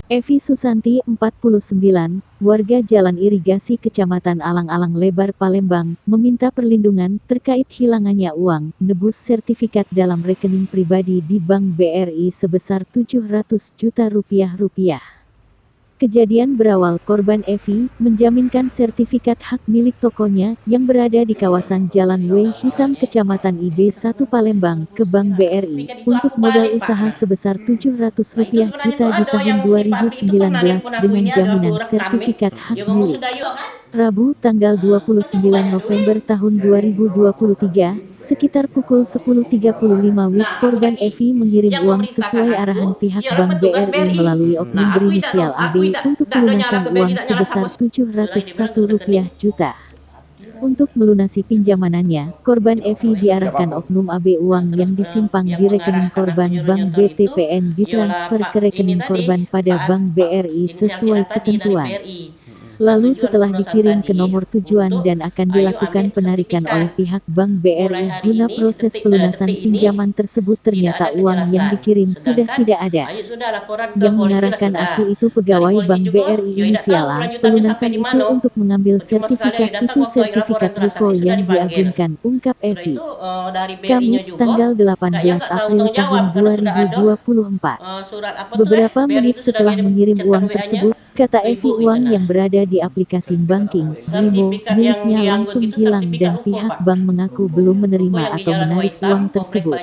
Evi Susanti, 49, warga Jalan Irigasi Kecamatan Alang-Alang Lebar Palembang, meminta perlindungan terkait hilangannya uang nebus sertifikat dalam rekening pribadi di Bank BRI sebesar Rp700 juta. Kejadian berawal korban Evi menjaminkan sertifikat hak milik tokonya yang berada di kawasan Jalan W Hitam Kecamatan IB1 Palembang ke Bank BRI untuk modal usaha sebesar Rp700 juta di tahun 2019 dengan jaminan sertifikat hak milik. Rabu tanggal 29 November tahun 2023, sekitar pukul 10.35 WIB korban Evi mengirim uang sesuai arahan pihak Bank BRI melalui oknum berinisial AB untuk pelunasan uang sebesar Rp701 juta. Untuk melunasi pinjamanannya, korban Evi diarahkan oknum AB uang yang disimpan di rekening korban Bank BTPN ditransfer ke rekening korban pada Bank BRI sesuai ketentuan. Lalu setelah dikirim ke nomor tujuan dan akan dilakukan penarikan oleh pihak Bank BRI guna proses pelunasan pinjaman tersebut ternyata uang yang dikirim sudah tidak ada. Yang mengarahkan aku itu pegawai Bank BRI inisial A. Pelunasan itu untuk mengambil sertifikat itu sertifikat ruko yang diagunkan, ungkap Evi. Kamis tanggal 18 April tahun 2024. Beberapa menit setelah mengirim uang tersebut, kata Evi, uang yang berada di aplikasi banking Brimo miliknya langsung hilang dan pihak bank mengaku belum menerima atau menarik uang tersebut.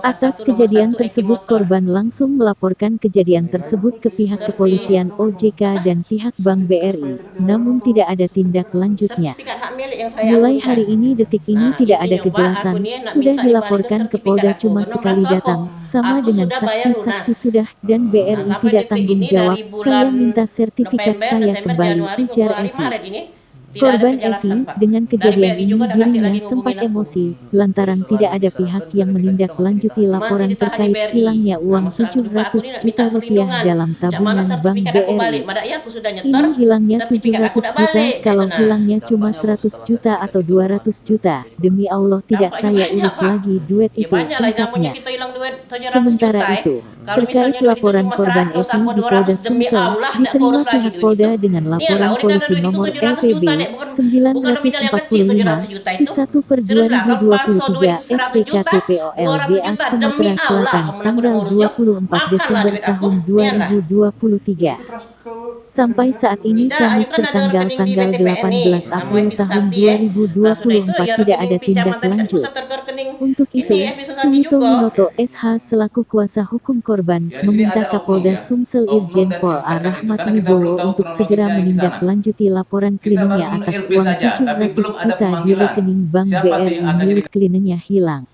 Atas kejadian tersebut korban langsung melaporkan kejadian tersebut ke pihak kepolisian OJK dan pihak Bank BRI, namun tidak ada tindak lanjutnya. Mulai hari ini detik ini tidak ada kejelasan, sudah dilaporkan ke Polda cuma sekali datang, sama dengan saksi-saksi sudah, dan BRI tidak tanggung jawab, saya minta sertifikat saya kembali, ujar Evi. Korban Evi, dengan kejadian ini dirinya sempat emosi, lantaran tidak ada pihak yang menindaklanjuti laporan terkait hilangnya uang Rp700 juta dalam tabungan Bank BRI. Ini hilangnya Rp700 juta, kalau hilangnya cuma Rp100 juta atau Rp200 juta, demi Allah tidak saya urus lagi duit itu, ungkapnya. Sementara itu, terkait laporan korban Evi di Polda Sumsel, diterima pihak Polda dengan laporan polisi nomor LPB 945/1/2023 SPKTPOLBA Sumatera Selatan tanggal 24 Desember tahun 2023. Sampai saat ini Kamis tertanggal tanggal 18 April tahun 2024 tidak ada tindak lanjut. Untuk itu, Suwito Winoto SH selaku kuasa hukum korban meminta Kapolda Sumsel Irjen Pol A. Rahmat Wibowo untuk segera menindaklanjuti laporan kliennya atas uang Rp700 juta di rekening Bank BRI milik kliennya hilang.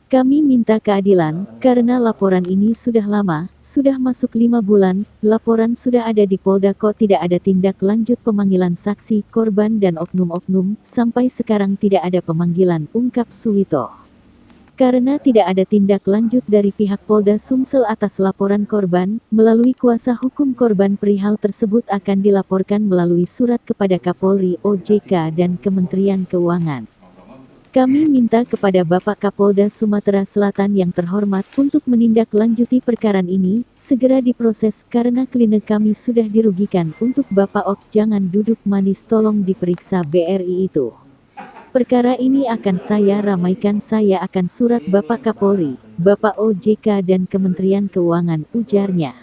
Kami minta keadilan, karena laporan ini sudah lama, sudah masuk 5 bulan, laporan sudah ada di Polda kok tidak ada tindak lanjut pemanggilan saksi, korban dan oknum-oknum, sampai sekarang tidak ada pemanggilan, ungkap Suwito. Karena tidak ada tindak lanjut dari pihak Polda Sumsel atas laporan korban, melalui kuasa hukum korban perihal tersebut akan dilaporkan melalui surat kepada Kapolri, OJK dan Kementerian Keuangan. Kami minta kepada Bapak Kapolda Sumatera Selatan yang terhormat untuk menindaklanjuti perkara ini, segera diproses karena klien kami sudah dirugikan. Untuk Bapak Ok jangan duduk manis, tolong diperiksa BRI itu. Perkara ini akan saya ramaikan, saya akan surat Bapak Kapolri, Bapak OJK dan Kementerian Keuangan, ujarnya.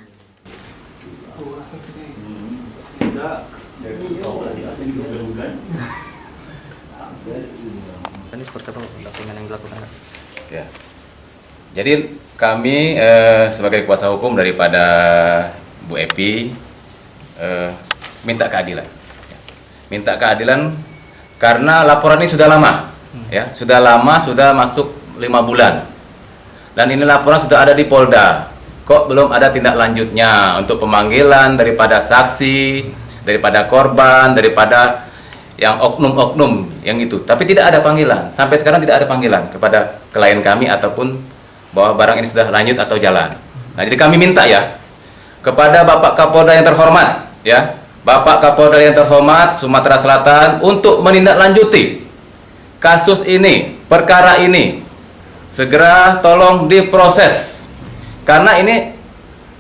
Ini seperti apa dengan yang dilakukan? Ya. Jadi kami sebagai kuasa hukum daripada Bu Evi minta keadilan. Minta keadilan karena laporan ini sudah lama, ya, sudah masuk 5 bulan, dan ini laporan sudah ada di Polda. Kok belum ada tindak lanjutnya untuk pemanggilan daripada saksi, daripada korban, daripada yang oknum-oknum yang itu. Tapi tidak ada panggilan, sampai sekarang tidak ada panggilan kepada klien kami ataupun bahwa barang ini sudah lanjut atau jalan. Nah, jadi kami minta ya kepada Bapak Kapolda yang terhormat, ya. Bapak Kapolda yang terhormat Sumatera Selatan untuk menindaklanjuti kasus ini, perkara ini. Segera tolong diproses. Karena ini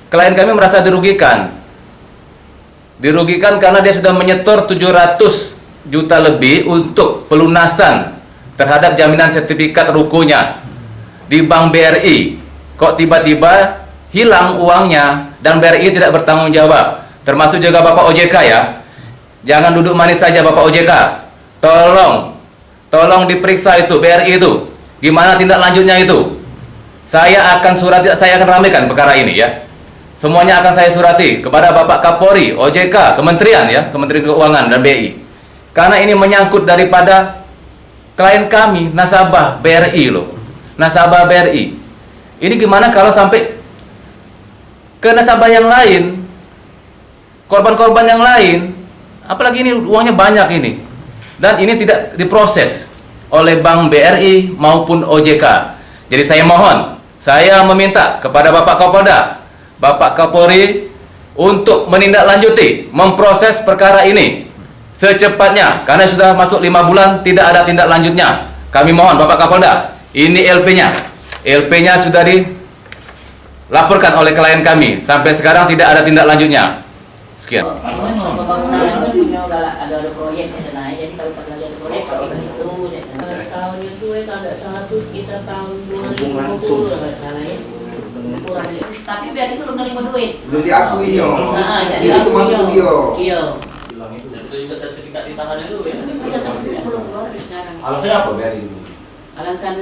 klien kami merasa dirugikan. Dirugikan karena dia sudah menyetor 700 juta lebih untuk pelunasan terhadap jaminan sertifikat rukonya di Bank BRI. Kok tiba-tiba hilang uangnya dan BRI tidak bertanggung jawab. Termasuk juga Bapak OJK ya. Jangan duduk manis saja Bapak OJK. Tolong diperiksa itu BRI itu. Gimana tindak lanjutnya itu? Saya akan ramaikan perkara ini ya. Semuanya akan saya surati kepada Bapak Kapolri, OJK, Kementerian ya, Kementerian Keuangan dan BI. Karena ini menyangkut daripada klien kami, nasabah BRI loh. Nasabah BRI. Ini gimana kalau sampai ke nasabah yang lain, korban-korban yang lain, apalagi ini uangnya banyak ini. Dan ini tidak diproses oleh Bank BRI maupun OJK. Jadi saya meminta kepada Bapak Kapolda, Bapak Kapolri untuk menindaklanjuti, memproses perkara ini secepatnya. Karena sudah masuk 5 bulan tidak ada tindak lanjutnya. Kami mohon Bapak Kapolda, ini LP-nya. LP-nya sudah dilaporkan oleh klien kami. Sampai sekarang tidak ada tindak lanjutnya. Sekian. Pembangunan itu punya ada proyek yang naik, jadi kalau pernah ada proyek kalau itu tahun itu kalau tidak salah tuh sekitar tahun 2020 kalau salah ya. Tapi biar disuruh nerima duit. Belum diakui yo. Nah, jadi Itu masuk dia. Iya. Hilang itu dan juga sertifikat ditahan itu ya. Tapi punya sampai belum keluar sekarang. Alasannya apa BRI itu? Alasan